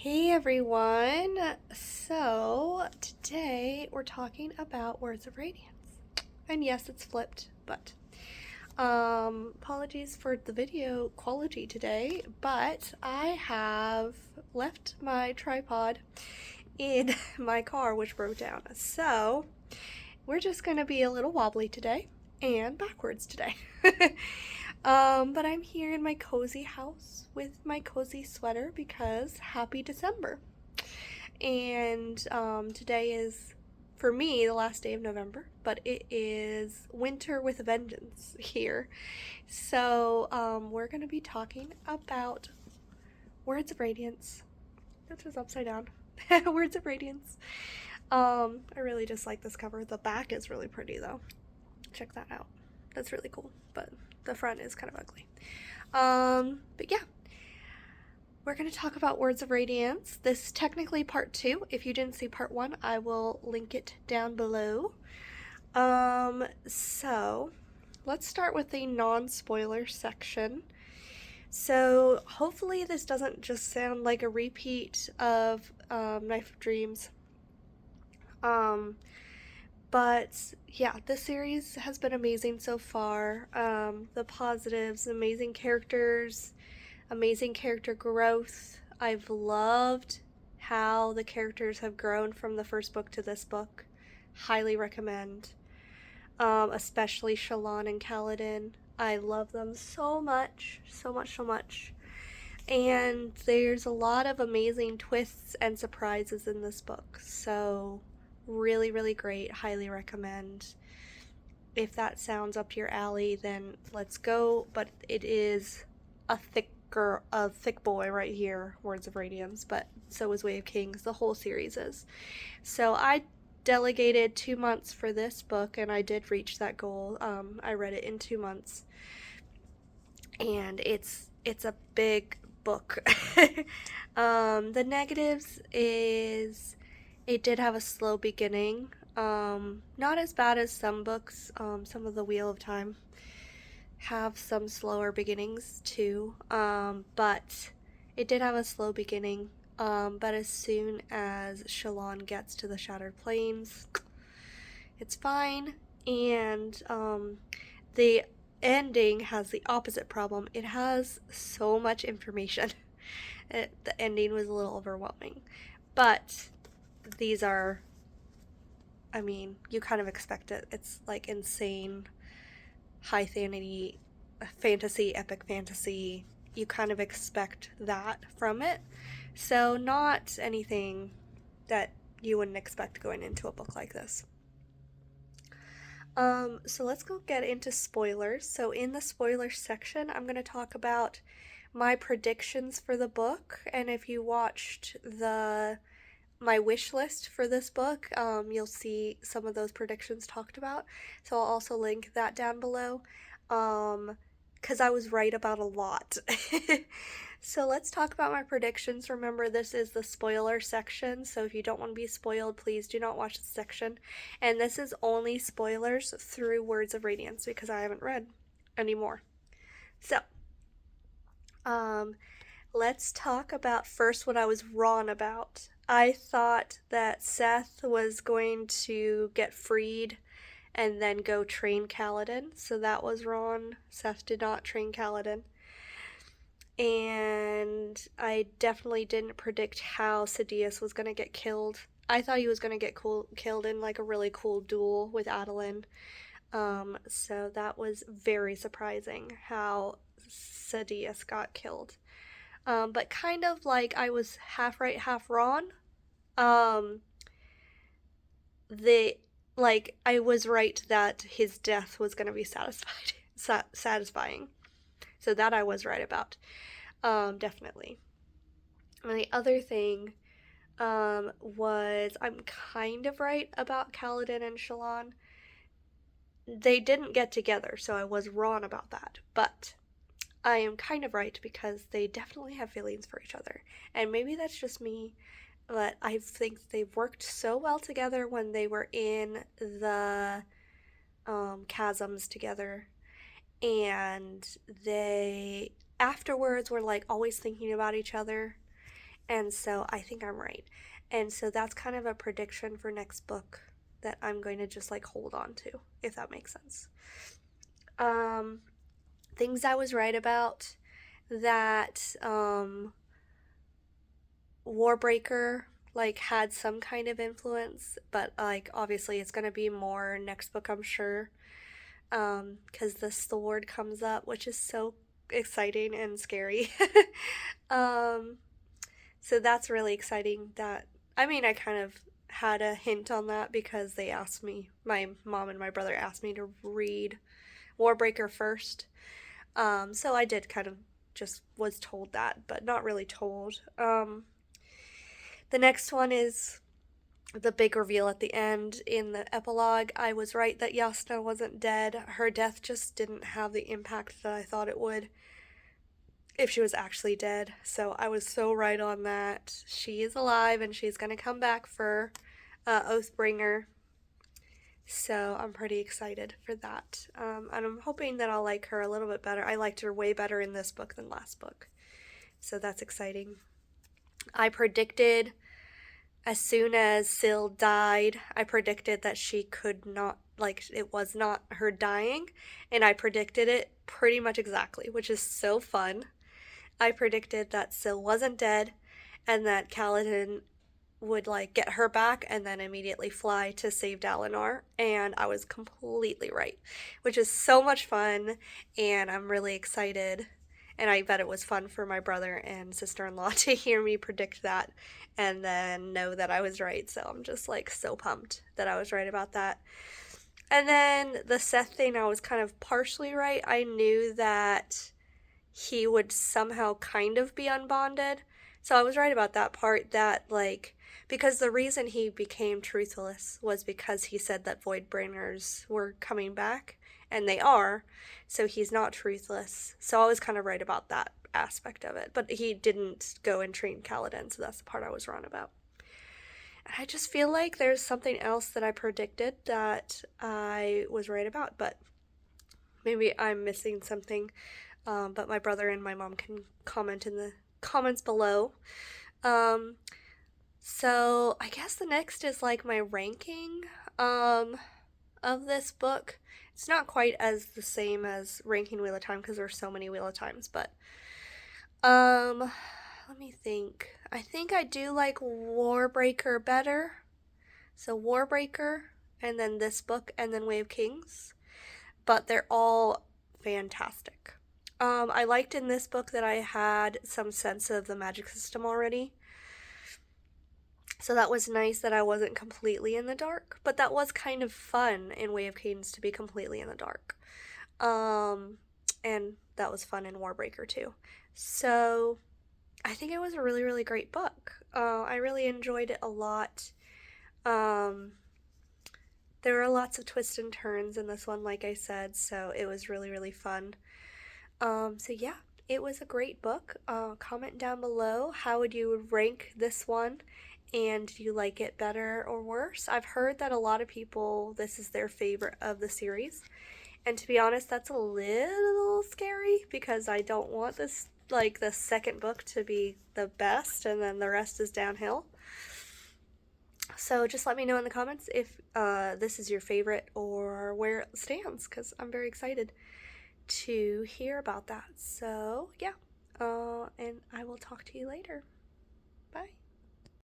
Hey everyone! So, today we're talking about Words of Radiance. And yes, it's flipped, but apologies for the video quality today, but I have left my tripod in my car, which broke down. So, we're just gonna be a little wobbly today and backwards today. But I'm here in my cozy house with my cozy sweater because happy December. And today is, for me, the last day of November, but it is winter with a vengeance here. So we're going to be talking about Words of Radiance. That's just upside down. Words of Radiance. I really just like this cover. The back is really pretty though. Check that out. That's really cool, but the front is kind of ugly. But yeah, we're going to talk about Words of Radiance. This is technically part 2. If you didn't see part 1, I will link it down below. So let's start with the non-spoiler section. So hopefully this doesn't just sound like a repeat of Knife of Dreams. But yeah, this series has been amazing so far. The positives, amazing characters, amazing character growth. I've loved how the characters have grown from the first book to this book. Highly recommend. Especially Shallan and Kaladin. I love them so much, so much, so much. And there's a lot of amazing twists and surprises in this book. So really, really great. Highly recommend. If that sounds up your alley, then let's go. But it is a thick boy right here, Words of Radiance, but so is Way of Kings. The whole series is. So I delegated 2 months for this book, and I did reach that goal. I read it in 2 months, and it's a big book. The negatives is it did have a slow beginning. Not as bad as some books. Some of the Wheel of Time have some slower beginnings too, but it did have a slow beginning. But as soon as Shallan gets to the Shattered Plains, it's fine. And the ending has the opposite problem. It has so much information. The ending was a little overwhelming. But these are, I mean, you kind of expect it. It's like insane high fantasy, epic fantasy. You kind of expect that from it. So not anything that you wouldn't expect going into a book like this. So let's go get into spoilers. So in the spoiler section, I'm going to talk about my predictions for the book. And if you watched my wish list for this book, you'll see some of those predictions talked about. So I'll also link that down below, because I was right about a lot. So let's talk about my predictions. Remember, this is the spoiler section, so if you don't want to be spoiled, please do not watch this section. And this is only spoilers through Words of Radiance, because I haven't read any more. So, let's talk about first what I was wrong about. I thought that Seth was going to get freed and then go train Kaladin, so that was wrong. Seth did not train Kaladin. And I definitely didn't predict how Sadeas was going to get killed. I thought he was going to get killed in like a really cool duel with Adeline. So that was very surprising how Sadeas got killed. But kind of like I was half right, half wrong. I was right that his death was going to be satisfying. So that I was right about. Definitely. And the other thing was I'm kind of right about Kaladin and Shallan. They didn't get together, so I was wrong about that. But I am kind of right because they definitely have feelings for each other. And maybe that's just me, but I think they've worked so well together when they were in the chasms together. And they afterwards were like always thinking about each other. And so I think I'm right. And so that's kind of a prediction for next book that I'm going to just like hold on to, if that makes sense. Um, Things I was right about, that Warbreaker like had some kind of influence, but like obviously it's gonna be more next book, I'm sure. Because the sword comes up, which is so exciting and scary. um, so that's really exciting. That, I mean, I kind of had a hint on that because they asked me, my mom and my brother asked me to read Warbreaker first. So I did kind of just was told that, but not really told. The next one is the big reveal at the end in the epilogue. I was right that Yasna wasn't dead. Her death just didn't have the impact that I thought it would if she was actually dead. So I was so right on that. She is alive and she's going to come back for Oathbringer. So I'm pretty excited for that. And I'm hoping that I'll like her a little bit better. I liked her way better in this book than last book. So that's exciting. I predicted as soon as Syl died, I predicted that she could not, like, it was not her dying, and I predicted it pretty much exactly, which is so fun. I predicted that Syl wasn't dead, and that Kaladin would, like, get her back and then immediately fly to save Dalinar, and I was completely right, which is so much fun, and I'm really excited. And I bet it was fun for my brother and sister-in-law to hear me predict that and then know that I was right. So I'm just like so pumped that I was right about that. And then the Seth thing, I was kind of partially right. I knew that he would somehow kind of be unbonded. So I was right about that part, that like, because the reason he became truthless was because he said that Voidbringers were coming back, and they are, so he's not truthless. So I was kind of right about that aspect of it, but he didn't go and train Kaladin, so that's the part I was wrong about. And I just feel like there's something else that I predicted that I was right about, but maybe I'm missing something. But my brother and my mom can comment in the comments below. Um, so I guess the next is like my ranking of this book. It's not quite as the same as ranking Wheel of Time because there's so many Wheel of Times, but um, let me think. I think I do like Warbreaker better. So Warbreaker, and then this book, and then Way of Kings. But they're all fantastic. I liked in this book that I had some sense of the magic system already. So that was nice that I wasn't completely in the dark, but that was kind of fun in Way of Cadence to be completely in the dark. And that was fun in Warbreaker too. So I think it was a really, really great book. I really enjoyed it a lot. There were lots of twists and turns in this one, like I said, so it was really, really fun. So yeah, it was a great book. Comment down below, how would you rank this one? And do you like it better or worse? I've heard that a lot of people, this is their favorite of the series. And to be honest, that's a little scary because I don't want this, like, the second book to be the best and then the rest is downhill. So just let me know in the comments if this is your favorite or where it stands, because I'm very excited to hear about that. So yeah, and I will talk to you later.